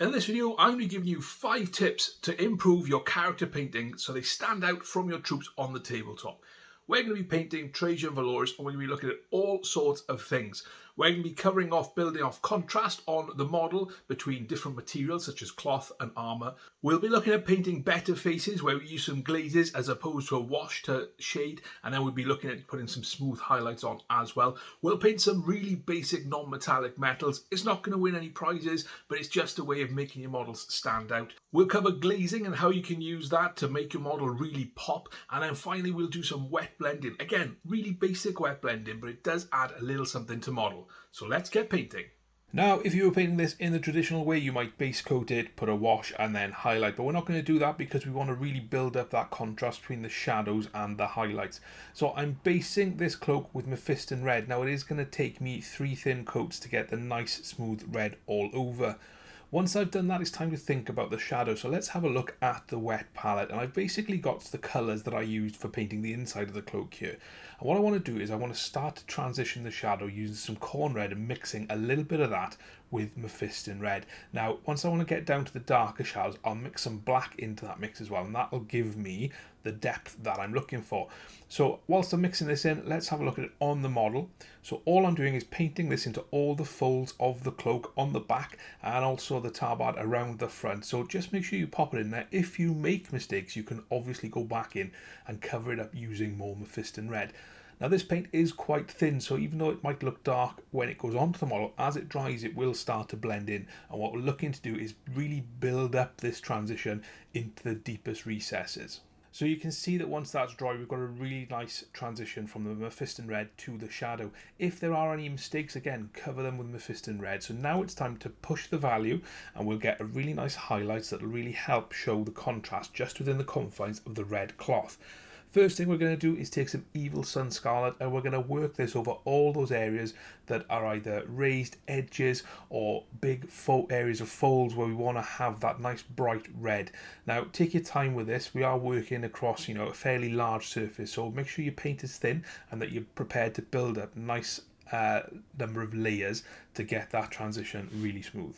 In this video, I'm going to be giving you 5 tips to improve your character painting so they stand out from your troops on the tabletop. We're going to be painting Trajan Valorous, and we're going to be looking at all sorts of things. We're going to be covering off, building off contrast on the model between different materials such as cloth and armour. We'll be looking at painting better faces where we use some glazes as opposed to a wash to shade, and then we'll be looking at putting some smooth highlights on as well. We'll paint some really basic non-metallic metals. It's not going to win any prizes, but it's just a way of making your models stand out. We'll cover glazing and how you can use that to make your model really pop, and then finally we'll do some wet blending. Again, really basic wet blending, but it does add a little something to model. So let's get painting. Now, if you were painting this in the traditional way, you might base coat it, put a wash and then highlight, but we're not going to do that because we want to really build up that contrast between the shadows and the highlights. So I'm basing this cloak with Mephiston Red. Now it is going to take me 3 thin coats to get the nice smooth red all over. Once I've done that, it's time to think about the shadow. So let's have a look at the wet palette. And I've basically got the colours that I used for painting the inside of the cloak here. And what I want to do is I want to start to transition the shadow using some Khorne Red and mixing a little bit of that with Mephiston Red. Now, once I want to get down to the darker shadows, I'll mix some black into that mix as well. And that will give me the depth that I'm looking for. So whilst I'm mixing this in, let's have a look at it on the model. So all I'm doing is painting this into all the folds of the cloak on the back and also the tabard around the front. So just make sure you pop it in there. If you make mistakes, you can obviously go back in and cover it up using more Mephiston Red. Now this paint is quite thin, so even though it might look dark when it goes onto the model, as it dries it will start to blend in, and what we're looking to do is really build up this transition into the deepest recesses. So you can see that once that's dry, we've got a really nice transition from the Mephiston Red to the shadow. If there are any mistakes, again, cover them with Mephiston Red. So now it's time to push the value, and we'll get a really nice highlights that will really help show the contrast just within the confines of the red cloth. First thing we're going to do is take some Evil Sunz Scarlet, and we're going to work this over all those areas that are either raised edges or big areas of folds where we want to have that nice bright red. Now take your time with this. We are working across a fairly large surface, so make sure your paint is thin and that you're prepared to build up a nice number of layers to get that transition really smooth.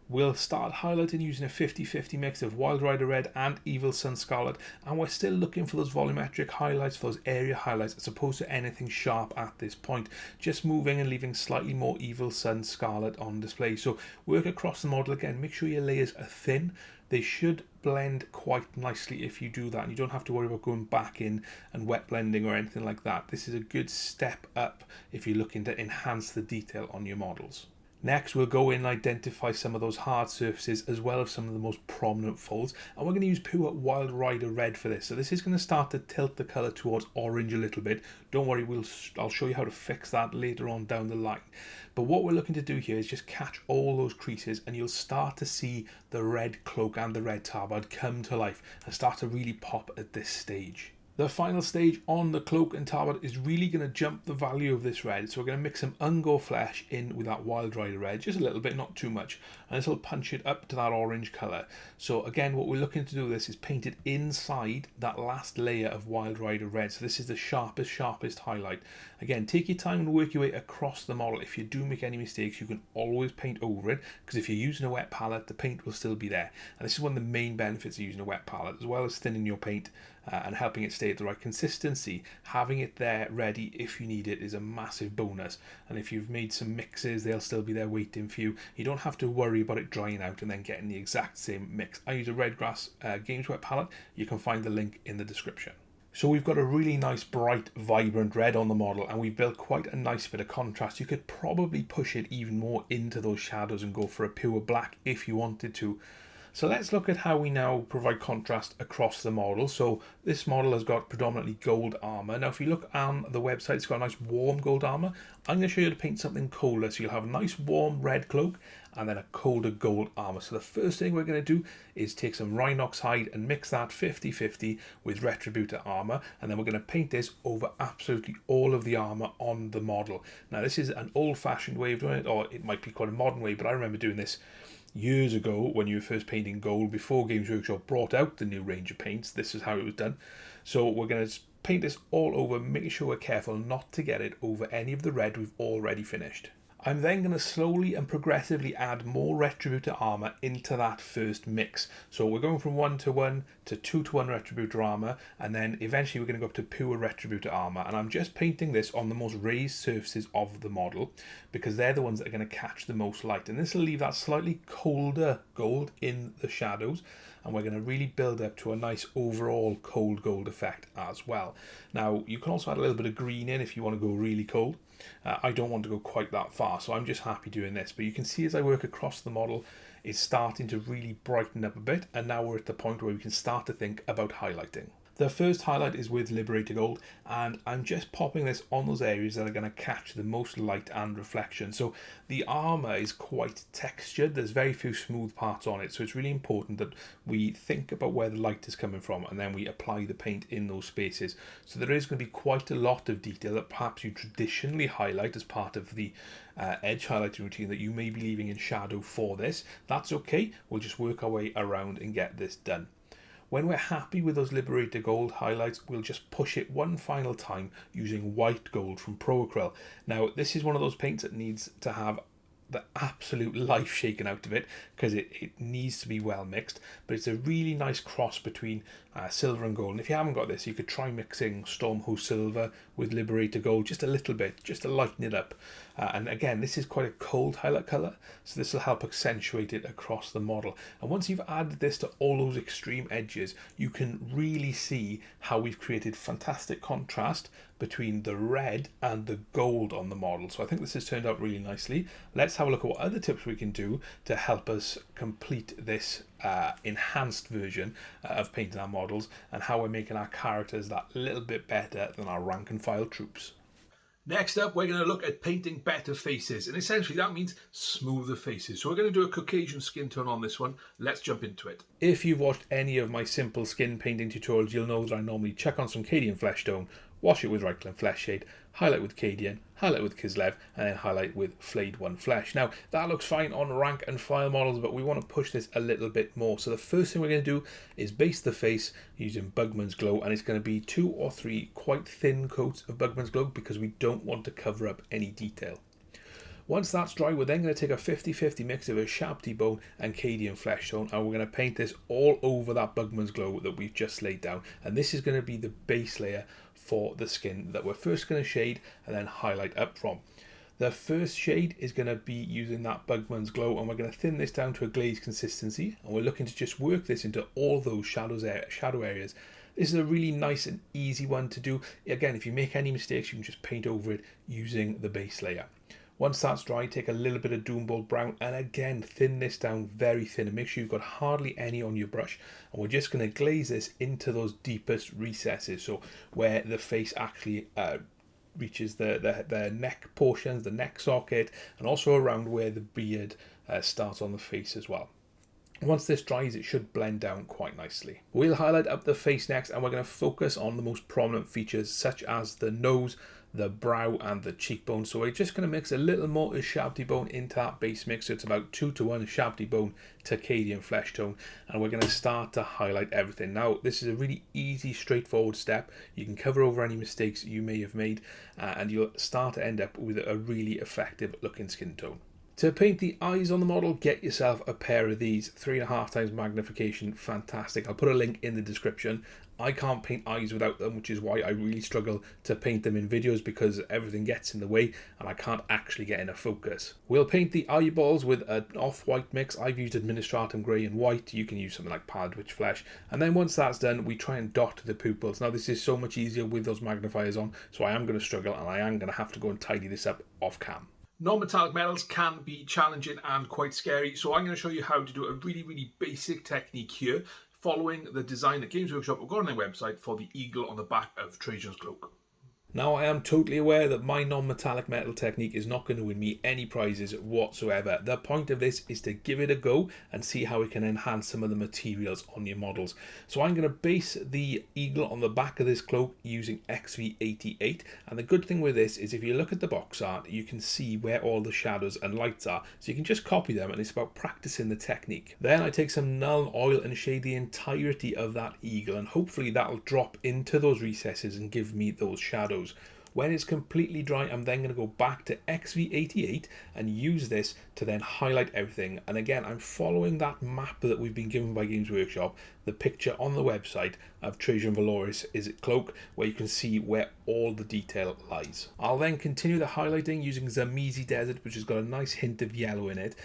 We'll start highlighting using a 50-50 mix of Wild Rider Red and Evil Sunz Scarlet, and we're still looking for those volumetric highlights, for those area highlights, as opposed to anything sharp at this point. Just moving and leaving slightly more Evil Sunz Scarlet on display. So work across the model again, make sure your layers are thin. They should blend quite nicely if you do that, and you don't have to worry about going back in and wet blending or anything like that. This is a good step up if you're looking to enhance the detail on your models. Next, we'll go in and identify some of those hard surfaces as well as some of the most prominent folds, and we're going to use pure Wild Rider Red for this. So this is going to start to tilt the colour towards orange a little bit. Don't worry, I'll show you how to fix that later on down the line. But what we're looking to do here is just catch all those creases, and you'll start to see the red cloak and the red tabard come to life and start to really pop at this stage. The final stage on the cloak and tabard is really going to jump the value of this red. So we're going to mix some Ungor Flesh in with that Wild Rider Red, just a little bit, not too much, and this will punch it up to that orange colour. So again, what we're looking to do with this is paint it inside that last layer of Wild Rider Red. So this is the sharpest highlight. Again, take your time and work your way across the model. If you do make any mistakes, you can always paint over it, because if you're using a wet palette, the paint will still be there. And this is one of the main benefits of using a wet palette, as well as thinning your paint and helping it stay at the right consistency. Having it there ready if you need it is a massive bonus, and if you've made some mixes, they'll still be there waiting for you. You don't have to worry about it drying out and then getting the exact same mix. I use a Redgrass Games wet palette. You can find the link in the description. So we've got a really nice, bright, vibrant red on the model, and we've built quite a nice bit of contrast. You could probably push it even more into those shadows and go for a pure black if you wanted to. So let's look at how we now provide contrast across the model. So this model has got predominantly gold armour. Now if you look on the website, it's got a nice warm gold armour. I'm going to show you how to paint something colder. So you'll have a nice warm red cloak and then a colder gold armour. So the first thing we're going to do is take some Rhinox Hide and mix that 50-50 with Retributor Armour, and then we're going to paint this over absolutely all of the armour on the model. Now this is an old-fashioned way of doing it, or it might be quite a modern way, but I remember doing this years ago when you were first painting gold, before Games Workshop brought out the new range of paints. This is how it was done. So we're going to paint this all over, making sure we're careful not to get it over any of the red we've already finished. I'm then going to slowly and progressively add more Retributor Armour into that first mix. So we're going from 1-to-1 to 2-to-1 Retributor Armour, and then eventually we're going to go up to pure Retributor Armour. And I'm just painting this on the most raised surfaces of the model, because they're the ones that are going to catch the most light. And this will leave that slightly colder gold in the shadows, and we're going to really build up to a nice overall cold gold effect as well. Now, you can also add a little bit of green in if you want to go really cold. I don't want to go quite that far, so I'm just happy doing this. But you can see as I work across the model, it's starting to really brighten up a bit, and now we're at the point where we can start to think about highlighting. The first highlight is with Liberator Gold, and I'm just popping this on those areas that are going to catch the most light and reflection. So the armour is quite textured, there's very few smooth parts on it, so it's really important that we think about where the light is coming from and then we apply the paint in those spaces. So there is going to be quite a lot of detail that perhaps you traditionally highlight as part of the edge highlighting routine that you may be leaving in shadow for this. That's okay, we'll just work our way around and get this done. When we're happy with those Liberator Gold highlights, we'll just push it one final time using white gold from Pro Acryl. Now, this is one of those paints that needs to have the absolute life shaken out of it, because it needs to be well mixed, but it's a really nice cross between silver and gold. And if you haven't got this, you could try mixing Stormhost Silver with Liberator Gold just a little bit, just to lighten it up. And again, this is quite a cold highlight colour, so this will help accentuate it across the model. And once you've added this to all those extreme edges, you can really see how we've created fantastic contrast between the red and the gold on the model. So I think this has turned out really nicely. Let's have a look at what other tips we can do to help us complete this enhanced version of painting our models, and how we're making our characters that little bit better than our rank and file troops. Next up, we're going to look at painting better faces, and essentially that means smoother faces. So we're going to do a Caucasian skin tone on this one. Let's jump into it. If you've watched any of my simple skin painting tutorials, you'll know that I normally chuck on some Cadian flesh tone, wash it with Reikland Flesh Shade, highlight with Cadian, highlight with Kislev, and then highlight with Flayed One Flesh. Now, that looks fine on rank and file models, but we want to push this a little bit more. So the first thing we're going to do is base the face using Bugman's Glow, and it's going to be 2 or 3 quite thin coats of Bugman's Glow because we don't want to cover up any detail. Once that's dry, we're then going to take a 50-50 mix of Ushabti Bone and Cadian Flesh Tone, and we're going to paint this all over that Bugman's Glow that we've just laid down. And this is going to be the base layer for the skin that we're first going to shade and then highlight up from. The first shade is going to be using that Bugman's Glow, and we're going to thin this down to a glaze consistency, and we're looking to just work this into all those shadow areas. This is a really nice and easy one to do. Again, if you make any mistakes, you can just paint over it using the base layer. Once that's dry, take a little bit of Doombolt Brown and again thin this down very thin, and make sure you've got hardly any on your brush. And we're just going to glaze this into those deepest recesses, so where the face actually reaches the neck portions, the neck socket, and also around where the beard starts on the face as well. Once this dries, it should blend down quite nicely. We'll highlight up the face next, and we're going to focus on the most prominent features such as the nose, the brow and the cheekbone. So we're just going to mix a little more Ushabti Bone into that base mix. So it's about 2-to-1 Ushabti Bone to Cadian Flesh Tone, and we're going to start to highlight everything. Now, this is a really easy, straightforward step. You can cover over any mistakes you may have made, and you'll start to end up with a really effective looking skin tone. To paint the eyes on the model, get yourself a pair of these 3.5 times magnification. Fantastic. I'll put a link in the description. I can't paint eyes without them, which is why I really struggle to paint them in videos, because everything gets in the way and I can't actually get enough focus. We'll paint the eyeballs with an off-white mix. I've used Administratum Grey and White. You can use something like Pallid Witch Flesh. And then once that's done, we try and dot the pupils. Now, this is so much easier with those magnifiers on, so I am going to struggle and I am going to have to go and tidy this up off cam. Non-metallic metals can be challenging and quite scary, so I'm going to show you how to do a really basic technique here, following the design that Games Workshop have got on their website for the eagle on the back of Trajan's cloak. Now, I am totally aware that my non-metallic metal technique is not going to win me any prizes whatsoever. The point of this is to give it a go and see how it can enhance some of the materials on your models. So I'm going to base the eagle on the back of this cloak using XV88, and the good thing with this is if you look at the box art, you can see where all the shadows and lights are, so you can just copy them, and it's about practicing the technique. Then I take some Nuln Oil and shade the entirety of that eagle, and hopefully that'll drop into those recesses and give me those shadows. When it's completely dry, I'm then going to go back to XV88 and use this to then highlight everything. And again, I'm following that map that we've been given by Games Workshop. The picture on the website of Trajan Valoris is a cloak where you can see where all the detail lies. I'll then continue the highlighting using Zamesi Desert, which has got a nice hint of yellow in it.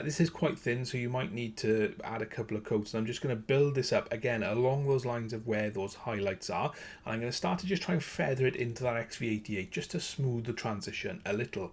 This is quite thin, so you might need to add a couple of coats. And I'm just going to build this up again along those lines of where those highlights are. And I'm going to start to just try and feather it into that XV88 just to smooth the transition a little.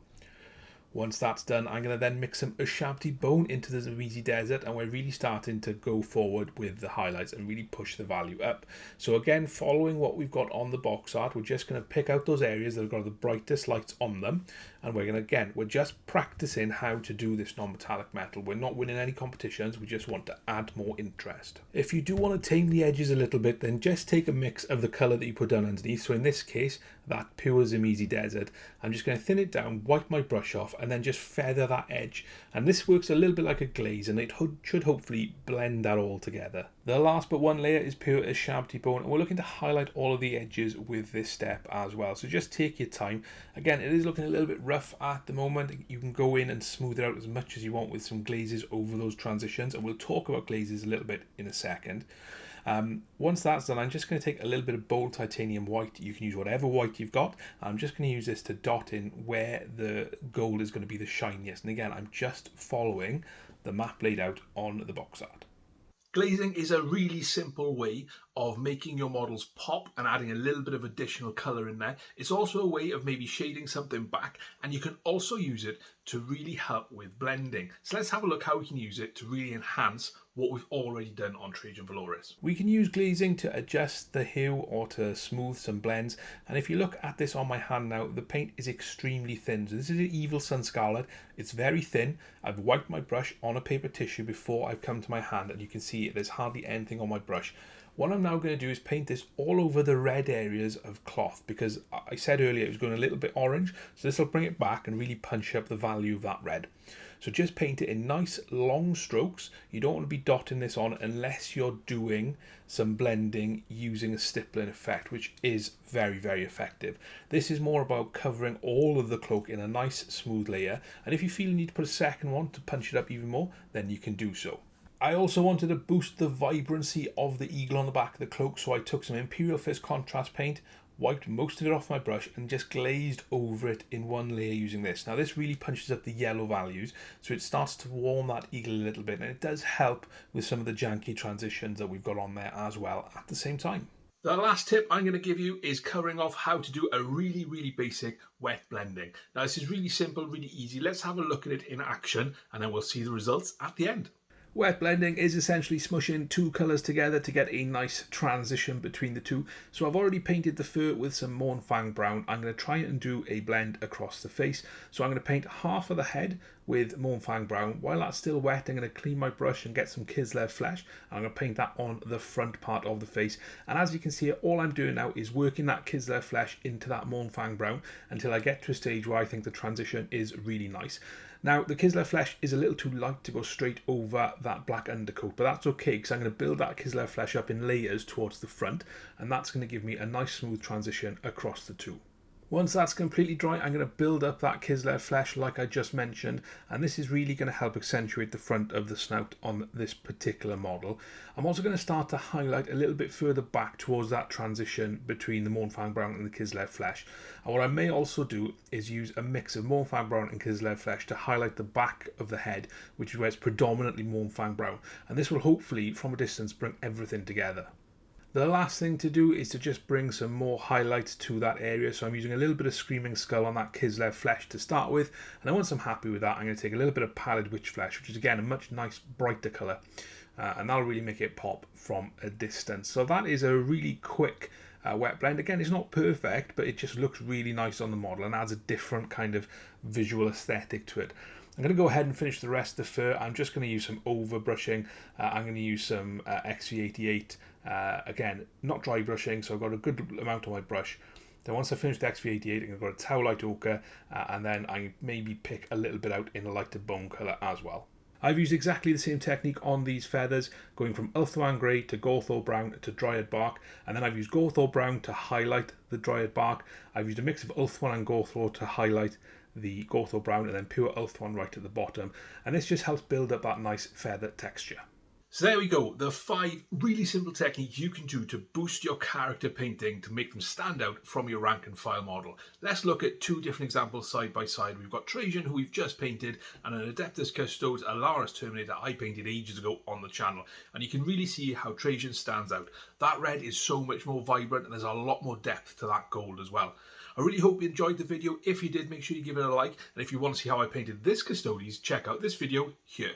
Once that's done, I'm going to then mix some Ushabti Bone into the Zamesi Desert, and we're really starting to go forward with the highlights and really push the value up. So again, following what we've got on the box art, we're just going to pick out those areas that have got the brightest lights on them, and we're going to, again, we're just practicing how to do this non-metallic metal. We're not winning any competitions, we just want to add more interest. If you do want to tame the edges a little bit, then just take a mix of the colour that you put down underneath. So in this case, that pure Zamesi Desert, I'm just going to thin it down, wipe my brush off, and then just feather that edge. And this works a little bit like a glaze, and it should hopefully blend that all together. The last but one layer is pure Ushabti Bone, and we're looking to highlight all of the edges with this step as well. So just take your time. Again, it is looking a little bit rough at the moment. You can go in and smooth it out as much as you want with some glazes over those transitions, and we'll talk about glazes a little bit in a second. Once that's done, I'm just going to take a little bit of bold titanium white. You can use whatever white you've got. I'm just going to use this to dot in where the gold is going to be the shiniest. And again, I'm just following the map laid out on the box art. Glazing is a really simple way of making your models pop and adding a little bit of additional colour in there. It's also a way of maybe shading something back, and you can also use it to really help with blending. So let's have a look how we can use it to really enhance what we've already done on Trajan Valoris. We can use glazing to adjust the hue or to smooth some blends, and if you look at this on my hand now, the paint is extremely thin. So this is an Evil Sunz Scarlet. It's very thin. I've wiped my brush on a paper tissue before I've come to my hand, and you can see there's hardly anything on my brush. What I'm now going to do is paint this all over the red areas of cloth, because I said earlier it was going a little bit orange, so this will bring it back and really punch up the value of that red. So just paint it in nice long strokes. You don't want to be dotting this on unless you're doing some blending using a stippling effect, which is very, very effective. This is more about covering all of the cloak in a nice smooth layer, and if you feel you need to put a second one to punch it up even more, then you can do so. I also wanted to boost the vibrancy of the eagle on the back of the cloak, so I took some Imperial Fist contrast paint, wiped most of it off my brush, and just glazed over it in one layer using this. Now this really punches up the yellow values, so it starts to warm that eagle a little bit, and it does help with some of the janky transitions that we've got on there as well at the same time. The last tip I'm going to give you is covering off how to do a really, really basic wet blending. Now this is really simple, really easy. Let's have a look at it in action, and then we'll see the results at the end. Wet blending is essentially smushing two colours together to get a nice transition between the two. So I've already painted the fur with some Mournfang brown. I'm going to try and do a blend across the face. So I'm going to paint half of the head with Mournfang brown. While that's still wet, I'm going to clean my brush and get some Kislev flesh. I'm going to paint that on the front part of the face. And as you can see, all I'm doing now is working that Kislev flesh into that Mournfang brown until I get to a stage where I think the transition is really nice. Now, the Kislev flesh is a little too light to go straight over that black undercoat, but that's okay because I'm going to build that Kislev flesh up in layers towards the front, and that's going to give me a nice smooth transition across the two. Once that's completely dry, I'm going to build up that Kislev flesh like I just mentioned, and this is really going to help accentuate the front of the snout on this particular model. I'm also going to start to highlight a little bit further back towards that transition between the Mournfang brown and the Kislev flesh. And what I may also do is use a mix of Mournfang brown and Kislev flesh to highlight the back of the head, which is where it's predominantly Mournfang brown, and this will hopefully from a distance bring everything together. The last thing to do is to just bring some more highlights to that area. So I'm using a little bit of Screaming Skull on that Kislev flesh to start with. And then once I'm happy with that, I'm going to take a little bit of Pallid Witch flesh, which is again a much nice brighter colour. And that'll really make it pop from a distance. So that is a really quick wet blend. Again, it's not perfect, but it just looks really nice on the model and adds a different kind of visual aesthetic to it. I'm going to go ahead and finish the rest of the fur. I'm just going to use some over brushing. I'm going to use some XV88. Again, not dry brushing, so I've got a good amount on my brush. Then once I finish the XV88, I'm going to go to Tau Light Ochre, and then I maybe pick a little bit out in a lighter bone colour as well. I've used exactly the same technique on these feathers, going from Ulthuan Grey to Gothor Brown to Dryad Bark, and then I've used Gothor Brown to highlight the Dryad Bark. I've used a mix of Ulthuan and Gothor to highlight the Gothor Brown, and then pure Ulthuan right at the bottom, and this just helps build up that nice feather texture. So there we go, the 5 really simple techniques you can do to boost your character painting to make them stand out from your rank and file model. Let's look at 2 different examples side by side. We've got Trajan, who we've just painted, and an Adeptus Custodes Alaris Terminator I painted ages ago on the channel. And you can really see how Trajan stands out. That red is so much more vibrant, and there's a lot more depth to that gold as well. I really hope you enjoyed the video. If you did, make sure you give it a like. And if you want to see how I painted this Custodes, check out this video here.